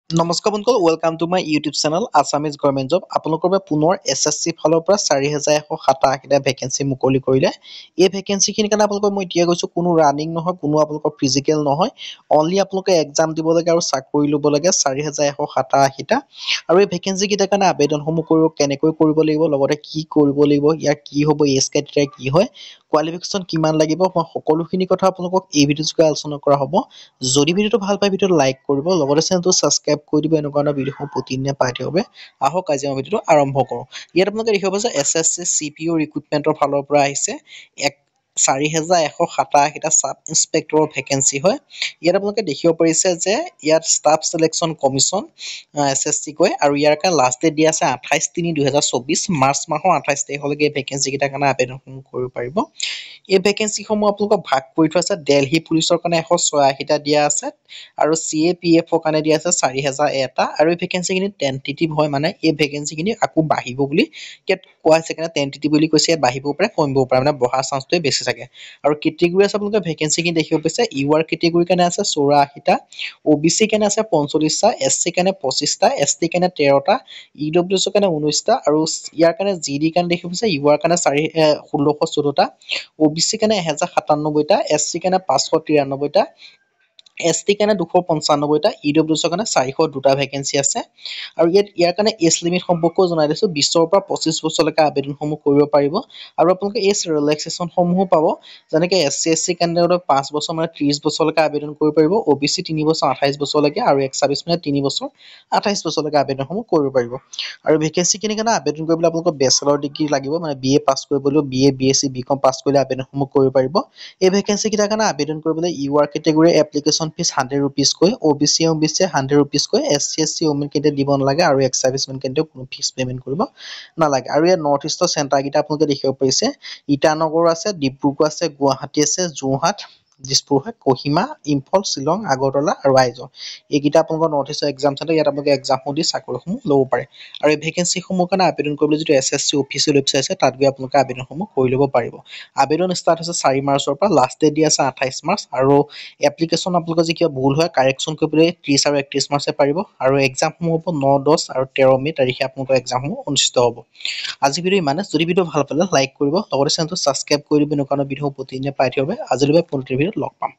নমস্কাৰ বন্ধুসকল, welcome to my YouTube channel Assamese government job. আপোনালোকৰ বাবে পুনৰ SSC ফালৰ পৰা ৪,১৮৭টা ভেকেঞ্চি মুকলি কৰিলে। এই ভেকেঞ্চিখিনিৰ কাৰণে আপোনালোকক মই এতিয়া কৈছোঁ, কোনো ৰানিং নহয়, কোনো আপোনালোকৰ ফিজিকেল নহয়, অনলি আপোনালোকে এক্সাম দিব লাগে আৰু চাকৰি ল'ব লাগে ৪,১৮৭টা। আৰু এই ভেকেঞ্চিকেইটাৰ কাৰণে আবেদনসমূহ কেনেকৈ কৰিব লাগিব, লগতে কি কৰিব লাগিব, ইয়াৰ কি হ'ব, এজ ক্ৰাইটেৰিয়া কি হয়, কোৱালিফিকেশ্যন কিমান লাগিব, মই সকলোখিনি কথা আপোনালোকক এই ভিডিঅ'টোত আলোচনা কৰা হ'ব। যদি ভিডিঅ'টো ভাল পায় ভিডিঅ'টো লাইক কৰিব, লগতে চেনেলটো ছাবস্ক্ৰাইব কৰি দিব। এনেকুৱা ধৰণৰ ভিডিঅ'সমূহ প্ৰতিদিনে পাই থাকিব বাবে আহক আজি মই ভিডিঅ'টো আৰম্ভ কৰোঁ। ইয়াত আপোনালোকে দেখিব পাইছে SSC CPO ৰিক্ৰুটমেণ্টৰ ফালৰ পৰা আহিছে ৪,১৮৭টা ছাব ইন্সপেক্টৰৰ ভেকেঞ্চি হয়। ইয়াত আপোনালোকে দেখিব পাৰিছে যে ইয়াত ষ্টাফ চিলেকশ্যন কমিশ্যন SSC কয়, আৰু ইয়াৰ কাৰণে লাষ্ট ডেট দিয়া আছে ২৮/৩/২০২৪ মাৰ্চ মাহৰ ২৮ তাৰিখলৈকে এই ভেকেঞ্চিকেইটাৰ কাৰণে আবেদনসমূহ কৰিব পাৰিব। এই ভেকেঞ্চিসমূহ আপোনালোকক ভাগ কৰি থোৱা আছে। দিল্লী পুলিচৰ কাৰণে ১৮৬টা দিয়া আছে, আৰু CAPFৰ কাৰণে দিয়া আছে ৪,০০০টা। আৰু এই ভেকেঞ্চিখিনি টেণ্টেটিভ হয়, মানে এই ভেকেঞ্চিখিনি আকৌ বাঢ়িব বুলি ইয়াত কোৱা হৈছে। কাৰণে টেণ্টেটিভ বুলি কৈছে, ইয়াত বাঢ়িবও পাৰে কমিবও পাৰে, মানে বঢ়াৰ চান্সটোৱে বেছি থাকে। আৰু কেটেগৰী আছে আপোনালোকে ভেকেঞ্চিখিনি দেখিব পাইছে। UR কেটেগৰীৰ কাৰণে আছে ৮৪টা, OBC কাৰণে আছে ৪৫টা, SC কাৰণে ২৫টা, ST কাৰণে ১৩টা, EWS কাৰণে ১৯টা, আৰু ইয়াৰ কাৰণে GD কাৰণে দেখিব পাইছে। UR কাৰণে ১৬১৪টা, OBC কাৰণে ১,০৯৭টা, SC কাৰণে ৫৯৩টা, ST কাৰণে ২৯৫টা, EWS কাৰণে ৪০২টা ভেকেঞ্চি আছে। আৰু ইয়াৰ কাৰণে এজ লিমিট সম্পৰ্কেও জনাই দিছোঁ। ২০ৰ পৰা ২৫ বছৰলৈকে আবেদনসমূহ কৰিব পাৰিব। আৰু আপোনালোকে এজ ৰিলেক্সেশ্যনসমূহো পাব, যেনেকৈ SC SC কেণ্ডিডেটক ৫ বছৰ মানে ৩০ বছৰলৈকে আবেদন কৰিব পাৰিব, OBC ৩ বছৰ ২৮ বছৰলৈকে, আৰু এক্স চাৰ্ভিচ মানে ৩ বছৰ ২৮ বছৰলৈকে আবেদনসমূহ কৰিব পাৰিব। আৰু ভেকেঞ্চিখিনিৰ কাৰণে আবেদন কৰিবলৈ আপোনালোকৰ বেচেলৰ ডিগ্ৰী লাগিব, মানে BA পাছ কৰিব লাগিব, BA BSc BCom পাছ কৰিলে আবেদনসমূহ কৰিব পাৰিব। এই ভেকেঞ্চিকেইটাৰ কাৰণে আবেদন কৰিবলৈ UR category application fees 100 ৰুপিজকৈ, OBC 100 ৰুপিজকৈ, SC SC women candidate দিব নালাগে, আৰু এক্স চাৰ্ভিচমেন কেণ্ডিডেট কোনো ফিজ পে'মেণ্ট কৰিব নালাগে। আৰু ইয়াত নৰ্থ ইষ্টৰ চেণ্টাৰকেইটা আপোনালোকে দেখিব পাৰিছে। ইটানগৰ আছে, ডিব্ৰুগড় আছে, গুৱাহাটী আছে, যোৰহাট, দিছপুৰ, কহিমা, ইম্ফল, শ্বিলং, আগৰতলা আৰু আইজল। এইকেইটা আপোনালোকৰ নৰ্থ ইষ্টৰ এক্সাম চেণ্টাৰ। ইয়াত আপোনালোকে এক্সামসমূহ দি চাকৰিসমূহ ল'ব পাৰে। আৰু এই ভেকেঞ্চিসমূহৰ কাৰণে আবেদন কৰিবলৈ যিটো SSC অফিচিয়েল ৱেবছাইট আছে, তাত গৈ আপোনালোকে আবেদনসমূহ কৰি ল'ব পাৰিব। আবেদন ষ্টাৰ্ট হৈছে ৪ মাৰ্চৰ পৰা, লাষ্ট ডেট দিয়া আছে ২৮ মাৰ্চ। আৰু এপ্লিকেশ্যন আপোনালোকৰ যি কিবা ভুল হয় কাৰেকশ্যন কৰিবলৈ ৩০ আৰু ৩১ মাৰ্চে পাৰিব। আৰু এক্সামসমূহ হ'ব ৯, ১০ আৰু ১৩ মে' তাৰিখে আপোনালোকৰ এক্সামসমূহ অনুষ্ঠিত হ'ব। আজি ভিডিঅ' ইমানে। যদি ভিডিঅ' ভাল পালে লাইক কৰিব, লগতে চেনেলটো ছাবস্ক্ৰাইব কৰি দিব। এনেকুৱা ভিডিঅ' প্ৰতিদিনে পাই থাকিব। আজিলৈ পৰৱৰ্তী ভিডিঅ'ত লগ পাম।